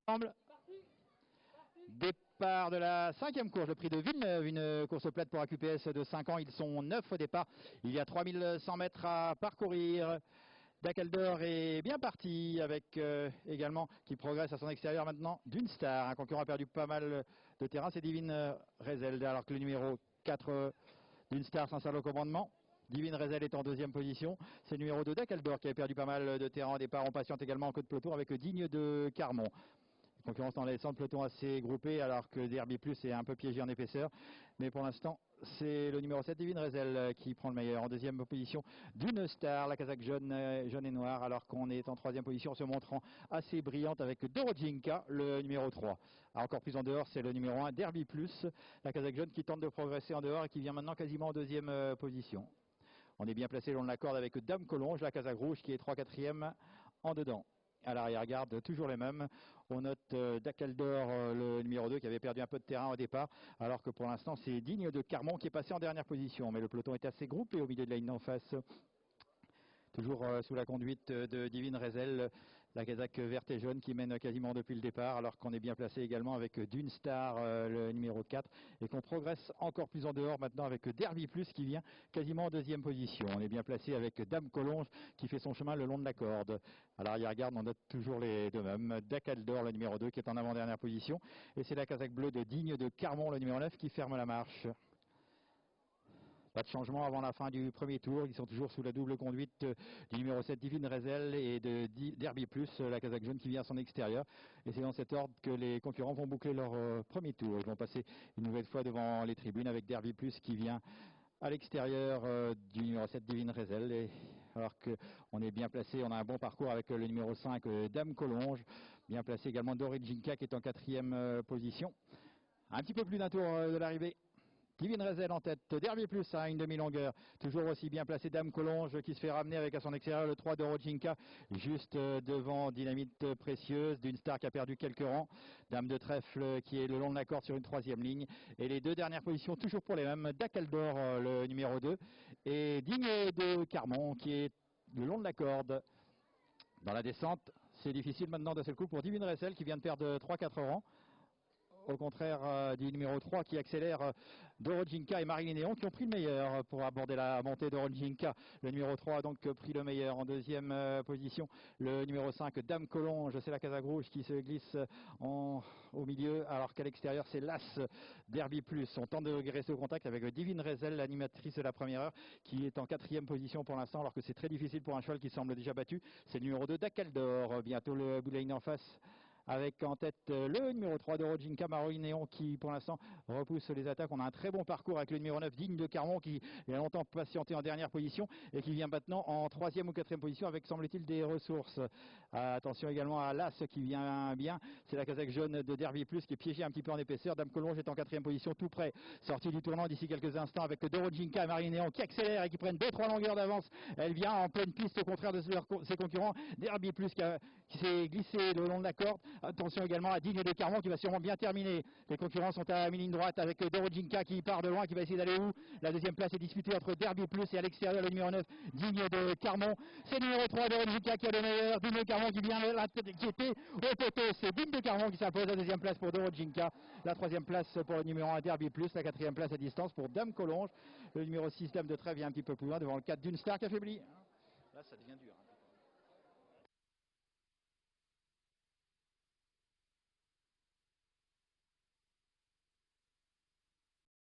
ensemble. Départ de la 5e course, le prix de Villeneuve, une course plate pour AQPS de 5 ans. Ils sont 9 au départ. Il y a 3100 mètres à parcourir. Dacaldor est bien parti avec également qui progresse à son extérieur maintenant d'une star. Un concurrent a perdu pas mal de terrain, c'est Divine Rezel, alors que le numéro 4 d'une star s'installe au commandement. Divine Rezel est en 2e position. C'est le numéro 2 Dacaldor qui avait perdu pas mal de terrain au départ. On patiente également en queue de peloton avec Digne de Carmont. Concurrence dans les centres peloton assez groupés alors que Derby Plus est un peu piégé en épaisseur. Mais pour l'instant, c'est le numéro 7, Divine Rezel, qui prend le meilleur. En 2e position, d'une star, la casaque jaune et noire, alors qu'on est en 3e position, se montrant assez brillante avec Dorodjinka, le numéro 3. Alors encore plus en dehors, c'est le numéro 1, Derby Plus, la casaque jaune qui tente de progresser en dehors et qui vient maintenant quasiment en 2e position. On est bien placé le long de la corde avec Dame Collonge, la casaque rouge qui est 3/4e en dedans. À l'arrière-garde, toujours les mêmes. On note Dacaldor, le numéro 2, qui avait perdu un peu de terrain au départ, alors que pour l'instant, c'est Digne de Carmont qui est passé en dernière position. Mais le peloton est assez groupé au milieu de la ligne d'en face. Toujours sous la conduite de Divine Rezel, la casaque verte et jaune qui mène quasiment depuis le départ, alors qu'on est bien placé également avec Dune Star, le numéro 4, et qu'on progresse encore plus en dehors maintenant avec Derby Plus qui vient quasiment en 2e position. On est bien placé avec Dame Collonge qui fait son chemin le long de la corde. À l'arrière-garde, on note toujours les deux mêmes. Dacaldor, le numéro 2, qui est en avant-dernière position, et c'est la casaque bleue de Digne de Carmont, le numéro 9, qui ferme la marche. Pas de changement avant la fin du premier tour. Ils sont toujours sous la double conduite du numéro 7, Divine Rezel, et de Derby Plus, la casaque jaune qui vient à son extérieur. Et c'est dans cet ordre que les concurrents vont boucler leur premier tour. Ils vont passer une nouvelle fois devant les tribunes avec Derby Plus qui vient à l'extérieur du numéro 7, Divine Rezel. Alors qu'on est bien placé, on a un bon parcours avec le numéro 5, Dame Collonge. Bien placé également Dorodjinka qui est en 4e position. Un petit peu plus d'un tour de l'arrivée. Divine Rezel en tête, Derby Plus à une demi-longueur, toujours aussi bien placé Dame Collonge qui se fait ramener avec à son extérieur le 3 Dorodjinka, juste devant Dynamite Précieuse, d'une star qui a perdu quelques rangs, Dame de Trèfle qui est le long de la corde sur une 3e ligne, et les deux dernières positions toujours pour les mêmes, Dacaldor le numéro 2, et Digne de Carmont qui est le long de la corde. Dans la descente, c'est difficile maintenant d'un seul coup pour Divine Rezel qui vient de perdre 3-4 rangs. Au contraire du numéro 3 qui accélère Dorodjinka et Marilyn Néon qui ont pris le meilleur pour aborder la montée. Dorodjinka, le numéro 3 a donc pris le meilleur en 2e position. Le numéro 5, Dame Collonge, c'est la casaque rouge qui se glisse au milieu, alors qu'à l'extérieur c'est l'As Derby Plus. On tente de rester au contact avec Divine Rezel, l'animatrice de la première heure, qui est en 4e position pour l'instant, alors que c'est très difficile pour un cheval qui semble déjà battu. C'est le numéro 2, Dacaldor, bientôt le bout de la ligne en face, avec en tête le numéro 3 Dorodjinka, Marilyn Néon qui pour l'instant repousse les attaques. On a un très bon parcours avec le numéro 9 Digne de Carmont qui a longtemps patienté en dernière position et qui vient maintenant en 3e ou 4e position avec semble-t-il des ressources. Attention également à l'As qui vient bien, c'est la casaque jaune de Derby Plus qui est piégée un petit peu en épaisseur. Dame Collonge est en 4e position tout près, sortie du tournant d'ici quelques instants avec Dorodjinka et Marilyn Néon qui accélèrent et qui prennent 2-3 longueurs d'avance. Elle vient en pleine piste au contraire de ses concurrents. Derby Plus qui s'est glissé le long de la corde. Attention également à Digne de Carmont qui va sûrement bien terminer. Les concurrents sont à mi-ligne droite avec Dorodjinka qui part de loin, qui va essayer d'aller où. La 2e place est disputée entre Derby Plus et à l'extérieur le numéro 9 Digne de Carmont. C'est le numéro 3 Dorodjinka qui a le meilleur. Digne de Carmont qui vient qui était au poteau. C'est Digne de Carmont qui s'impose. La 2e place pour Dorodjinka. La 3e place pour le numéro 1 Derby Plus. La 4e place à distance pour Dame Collonge. Le numéro 6 Dame de Trèfle vient un petit peu plus loin devant le 4 d'une star qui affaiblit. Là ça devient dur.